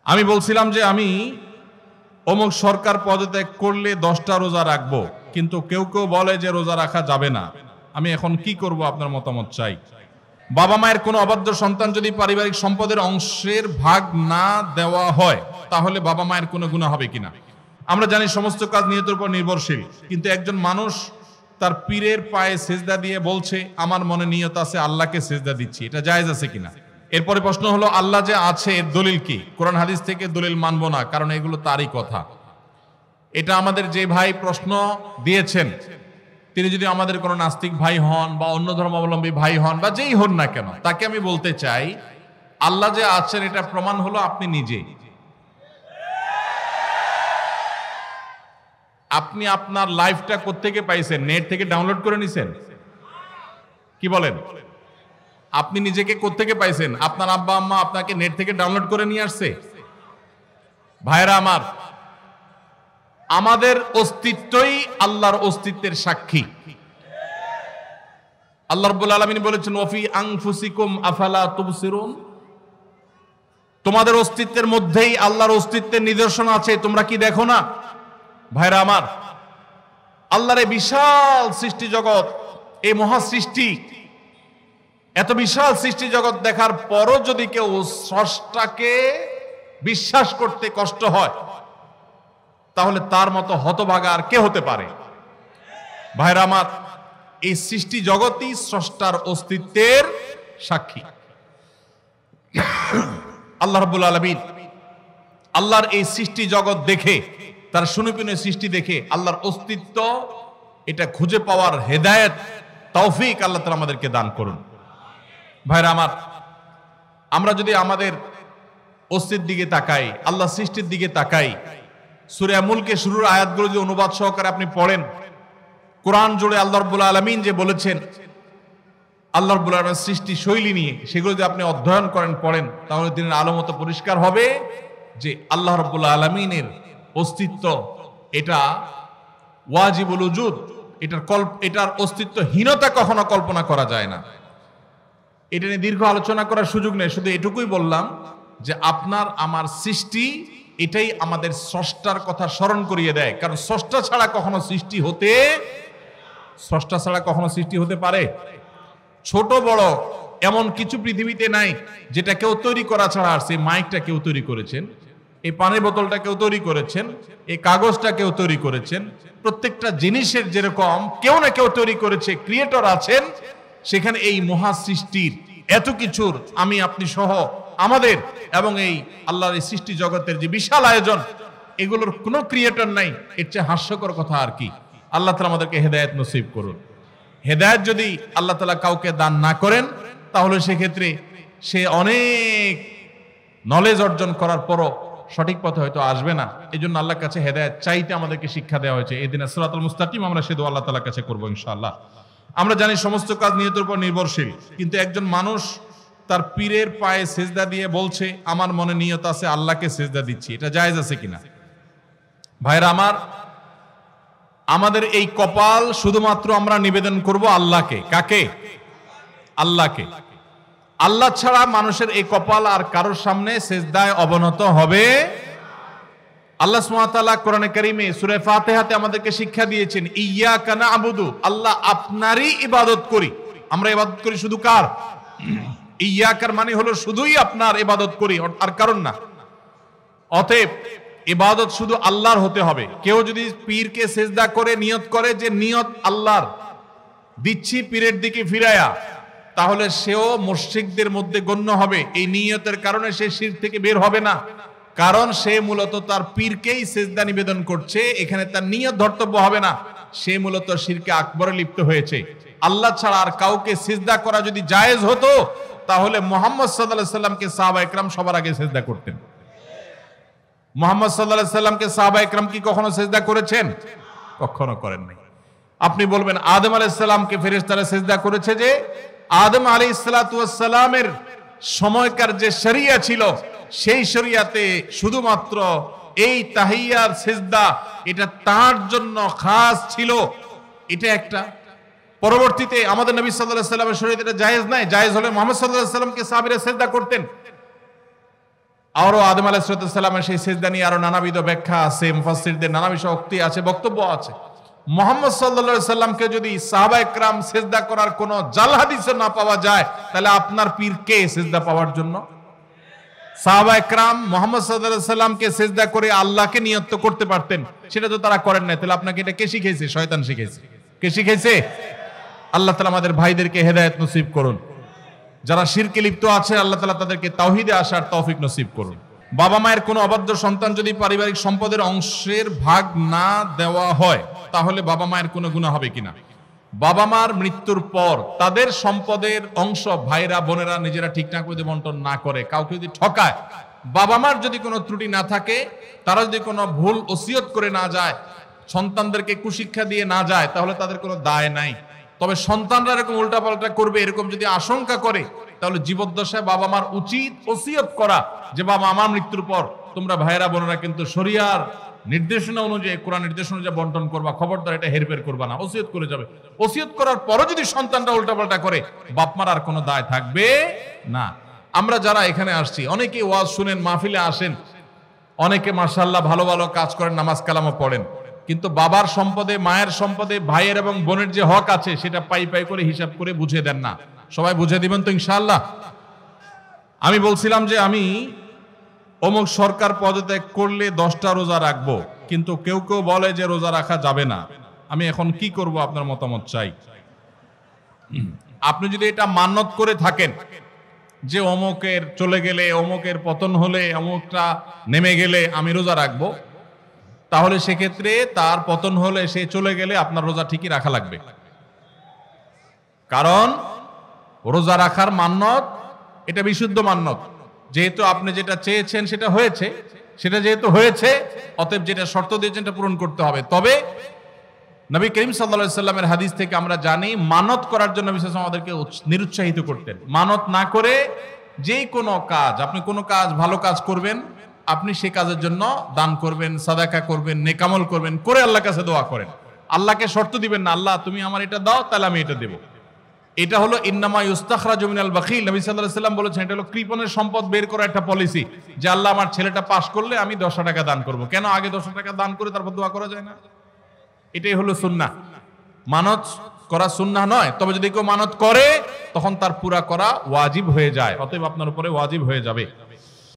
আমি বলছিলাম যে আমি অমুক সরকার পদত্যাগ করলে 10টা রোজা রাখবো, কিন্তু কেউ কেউ বলে যে রোজা রাখা যাবে না। আমি এখন কি করব, আপনার মতামত চাই। বাবা মায়ের কোনো অবাধ্য সন্তান যদি পারিবারিক সম্পদের অংশের ভাগ না দেওয়া হয়, তাহলে বাবা মায়ের কোনো গুনাহ হবে কিনা? আমরা জানি সমস্ত কাজ নিয়তের উপর নির্ভরশীল, কিন্তু একজন মানুষ তার পীরের পায়ে সেজদা দিয়ে বলছে আমার মনে নিয়ত আছে আল্লাহকে সেজদা দিচ্ছি, এটা জায়েজ আছে কিনা? এরপরে প্রশ্ন হলো, আল্লাহ যে আছে এর দলিল কি? কোরআন হাদিস থেকে দলিল মানবো না, কারণ এগুলো তারই কথা। এটা আমাদের যে ভাই প্রশ্ন দিয়েছেন, তিনি যদি আমাদের কোনো নাস্তিক ভাই হন বা অন্য ধর্মাবলম্বী ভাই হন বা যেই হন না কেন, তাকে আমি বলতে চাই, আল্লাহ যে আছেন এটা প্রমাণ হলো আপনি নিজে। আপনি আপনার লাইফটা কোত্থেকে পাইছেন? নেট থেকে ডাউনলোড করে নিছেন? কি বলেন? আপনি নিজেকে কোত্থেকে পাইছেন? আপনার আব্বা আম্মা আপনাকে নেট থেকে ডাউনলোড করে নিয়ে আসছে? ভাইরা আমার, আমাদের অস্তিত্বই আল্লাহর অস্তিত্বের সাক্ষী। আল্লাহ রাব্বুল আলামিন বলেছেন, ওয়াফি আনফুসিকুম আফালা তুবসিরুন, তোমাদের অস্তিত্বের মধ্যেই আল্লাহর অস্তিত্বের নিদর্শন আছে, তোমরা কি দেখো না? ভাইরা আমার, আল্লাহর এই বিশাল সৃষ্টি জগৎ, এই মহা সৃষ্টি, এত বিশাল সৃষ্টি জগৎ দেখার পরও যদি কেউ স্রষ্টাকে বিশ্বাস করতে কষ্ট হয়, তাহলে তার মতো হতভাগা আর কে হতে পারে? ভাইরা আমার, এই সৃষ্টি জগৎই স্রষ্টার অস্তিত্বের সাক্ষী। আল্লাহ রাব্বুল আলামিন আল্লাহর এই সৃষ্টি জগৎ দেখে, তার সুনিপুণ সৃষ্টি দেখে আল্লাহর অস্তিত্ব এটা খুঁজে পাওয়ার হেদায়েত, তৌফিক আল্লাহ তাআলা আমাদেরকে দান করুন। ভাইরা আমার, আমরা যদি আমাদের অস্তিত্বের দিকে তাকাই, আল্লাহ সৃষ্টির দিকে তাকাই, সূরা মুলকে শুরুর আয়াতগুলো যদি অনুবাদ সহকারে আপনি পড়েন, কোরআন জুড়ে আল্লাহ রাব্বুল আলামিন যে বলেছেন, আল্লাহ রাব্বুল আলামিনের সৃষ্টি শৈলী নিয়ে, সেগুলো যদি আপনি অধ্যয়ন করেন, পড়েন, তাহলে দিনের আলো মতো পরিষ্কার হবে যে আল্লাহ রাব্বুল আলামিনের অস্তিত্ব এটা ওয়াজিবুল উজুদ, এটার অস্তিত্বহীনতা কখনো কল্পনা করা যায় না। এটা নিয়ে দীর্ঘ আলোচনা করার সুযোগ নেই, শুধু এটুকুই বললাম যে আপনার আমার সৃষ্টি, এটাই আমাদের স্রষ্টার কথা স্মরণ করিয়ে দেয়। কারণ স্রষ্টা ছাড়া কখনো সৃষ্টি হতে পারে? ছোট বড় এমন কিছু পৃথিবীতে নাই যেটা কেউ তৈরি করা ছাড়া আসছে। মাইকটা কেউ তৈরি করেছেন, এই পানির বোতলটা কেউ তৈরি করেছেন, এই কাগজটা কেউ তৈরি করেছেন। প্রত্যেকটা জিনিসের যেরকম কেউ না কেউ তৈরি করেছে, ক্রিয়েটর আছেন, সেখানে এই মহা সৃষ্টির এত কিছুর আমি আপনি সহ আমাদের এবং এই আল্লাহর এই সৃষ্টি জগতের যে বিশাল আয়োজন, এগুলোর কোনো ক্রিয়েটর নাই। এর চেয়ে হাস্যকর কথা আর কি? আল্লাহ তাআলা আমাদেরকে হেদায়েত নসিব করুন। হেদায়েত যদি আল্লাহ তাআলা কাউকে দান না করেন, তাহলে সেক্ষেত্রে সে অনেক নলেজ অর্জন করার পরও সঠিক পথে হয়তো আসবে না। এই জন্য আল্লাহর কাছে হেদায়েত চাইতে আমাদেরকে শিক্ষা দেওয়া হয়েছে। ইহদিনাস সিরাতাল মুস্তাকিম, আমরা সে দোয়া আল্লাহ তাআলার কাছে করবো ইনশাআল্লাহ। আমরা জানি সমস্ত কাজ নিয়তের উপর নির্ভরশীল, কিন্তু একজন মানুষ তার পীরের পায়ে সেজদা দিয়ে বলছে আমার মনে নিয়ত আছে আল্লাহকে সেজদা দিচ্ছি, এটা জায়েজ আছে কিনা? ভাইরা আমার, আমাদের এই কপাল শুধুমাত্র আমরা নিবেদন করব আল্লাহকে। কাকে? আল্লাহকে। আল্লাহ ছাড়া মানুষের এই কপাল আর কারোর সামনে সেজদায় অবনত হবে। আল্লাহ সুবহানাহু ওয়া তাআলা কোরআনে কারীমে সূরা ফাতিহাতে আমাদেরকে শিক্ষা দিয়েছেন, ইয়্যাকা না'বুদু, আল্লাহ আপনারই ইবাদত করি। আমরা ইবাদত করি শুধু কার? ইয়্যাকার মানে হলো শুধুই আপনার ইবাদত করি, আর কারণ না। অতএব ইবাদত শুধু আল্লাহর হতে হবে। কেউ যদি পীরকে সেজদা করে নিয়ত করে যে নিয়ত আল্লাহর, দিচ্ছি পীরের দিকে ফিরায়া, তাহলে সেও মুশরিকদের মধ্যে গণ্য হবে। এই নিয়তের কারণে সে শিরক থেকে বের হবে না, কারণ সে মূলত তার পীরকেই সেজদা নিবেদন করছে। এখানে তার নিয়ত ধর্তব্য হবে না, সে মূলত শিরকে আকবরে লিপ্ত হয়েছে। আল্লাহ ছাড়া আর কাউকে সিজদা করা যদি জায়েজ হতো, তাহলে মুহাম্মদ সাল্লাল্লাহু আলাইহি সাল্লামকে সাহাবা ইকরাম সবার আগে সিজদা করতেন। মুহাম্মদ সাল্লাল্লাহু আলাইহি সাল্লামকে সাহাবা ইকরাম কি কখনো সিজদা করেছেন? কখনো করেন নাই। আপনি বলবেন আদম আলাইহিস সালামকে ফেরেশতারা সিজদা করেছে, যে আদম আলাইহিস সালাতু ওয়াস সালামের সময়কার যে শরিয়া ছিল, সেই শরিয়াতে শুধুমাত্র এই তাহিয়ার সিজদা এটা তার জন্য খাস ছিল। এটা একটা। পরবর্তীতে আমাদের নবী সাল্লাল্লাহু আলাইহি সাল্লামের শরীয়তে এটা জায়েজ নাই। জায়েজ হলে মুহাম্মদ সাল্লাল্লাহু আলাইহি সাল্লামকে সাহাবীরা সিজদা করতেন। আরো আদম আলাইহিস সালামের সেই সিজদা নিয়ে আরো নানাবিধ ব্যাখ্যা আছে, মুফাসসিরদের নানা বিষয়োক্তি আছে, বক্তব্য আছে। মুহাম্মদ সাল্লাল্লাহু আলাইহি সাল্লামকে যদি সাহাবায়ে কেরাম সিজদা করার কোনো জাল হাদিসে না পাওয়া যায়, তাহলে আপনার পীর কে সিজদা পাওয়ার জন্য? সাহাবায়ে কেরাম মুহাম্মদ সাল্লাল্লাহু আলাইহি সাল্লামকে সিজদা করে আল্লাহকে নিয়ত করতে পারতেন, সেটা তো তারা করেন না। তাহলে আপনাকে এটা কে শিখিয়েছে? শয়তান শিখিয়েছে। কে শিখিয়েছে? আল্লাহ তাআলা আমাদের ভাইদেরকে হেদায়েত নসিব করুন। যারা শিরকে লিপ্ত আছে আল্লাহ তাআলা তাদেরকে তাওহীদে আসার তৌফিক নসিব করুন। বাবা মায়ের কোনো অবাধ্য সন্তান যদি পারিবারিক সম্পদের অংশের ভাগ না দেওয়া হয়, তাহলে বাবা মায়ের কোনো গুনাহ হবে কিনা? বাবা মার মৃত্যুর পর তাদের সম্পদের অংশ ভাইরা বোনেরা নিজেরা ঠিকঠাক করে বন্টন না করে, কাউকে যদি ঠকায়, বাবা মার যদি কোনো ত্রুটি না থাকে, তারা যদি কোনো ভুল ওসিয়ত করে না যায়, সন্তানদেরকে কুশিক্ষা দিয়ে না যায়, তাহলে তাদের কোনো দায় নাই। তবে সন্তানরা এরকম উল্টাপাল্টা করবে এরকম যদি আশঙ্কা করে, তাহলে জীবদ্দশায় বাবা মার উচিত ওসিয়ত করা যে বাবা আমার মৃত্যুর পর তোমরা ভাইয়েরা বোনেরা কিন্তু শরিয়ার নির্দেশনা অনুযায়ী, কোরআন নির্দেশনা অনুযায়ী বন্টন করবা, খবরদার এটা হেরফের করবা না, ওসিয়ত করে যাবে। ওসিয়ত করার পরও যদি সন্তানরা উল্টাপাল্টা করে, বাপ মার আর কোনো দায় থাকবে না। আমরা যারা এখানে আসছি, অনেকে ওয়াজ শুনেন, মাহফিলে আসেন, অনেকে মাশাআল্লাহ ভালো ভালো কাজ করেন, নামাজ কালামও পড়েন, কিন্তু বাবার সম্পদে, মায়ের সম্পদে, ভাইয়ের এবং বোনের যে হক আছে সেটা পাই পাই করে হিসাব করে বুঝিয়ে দেন না। সবাই বুঝে দিবেন তো ইনশাআল্লাহ? আমি বলছিলাম যে আমি অমুক সরকার পদত্যাগ করলে 10টা রোজা রাখবো, কিন্তু কেউ কেউ বলে যে রোজা রাখা যাবে না। আমি এখন কি করব? আপনার মতামত চাই। আপনি যদি এটা মান্যত করে থাকেন যে অমুকের চলে গেলে, অমুকের পতন হলে, অমুকটা নেমে গেলে আমি রোজা রাখবো, তাহলে সেক্ষেত্রে তার পতন হলে, সে চলে গেলে আপনার রোজা ঠিকই রাখা লাগবে। কারণ রোজা রাখার মান্যত এটা বিশুদ্ধ মান্যত। যেহেতু আপনি যেটা চেয়েছেন সেটা হয়েছে, সেটা যেহেতু হয়েছে, অতএব যেটা শর্ত দিয়েছেন এটা পূরণ করতে হবে। তবে নবী করিম সাল্লাল্লাহু আলাইহি সাল্লামের হাদিস থেকে আমরা জানি মানত করার জন্য নবী সাল্লাল্লাহু আলাইহি ওয়াসাল্লাম আমাদেরকে নিরুৎসাহিত করতেন। মানত না করে যে কোনো কাজ, আপনি কোনো কাজ, ভালো কাজ করবেন, আপনি সেই কাজের জন্য দান করবেন, সাদাকা করবেন, নেকামল করবেন, করে আল্লাহর কাছে দোয়া করেন। আল্লাহকে শর্ত দিবেন না, আল্লাহ তুমি আমার এটা দাও তাহলে আমি এটা দেব। এটা হলো ইন্নামা ইউস্তাখরাজু মিনাল বাখিল। নবী সাল্লাল্লাহু আলাইহি ওয়াসাল্লাম বলেছেন এটা হলো কৃপণের সম্পদ বের করা একটা পলিসি, যে আল্লাহ আমার ছেলেটা পাস করলে আমি 10 টাকা দান করব। কেন আগে 10 টাকা দান করে তারপর দোয়া করা যায় না? এটাই হলো সুন্নাহ। মানত করা সুন্নাহ নয়, তবে যদি কেউ মানত করে তখন তার পুরা করা ওয়াজিব হয়ে যায়, অতএব আপনার উপরে ওয়াজিব হয়ে যাবে।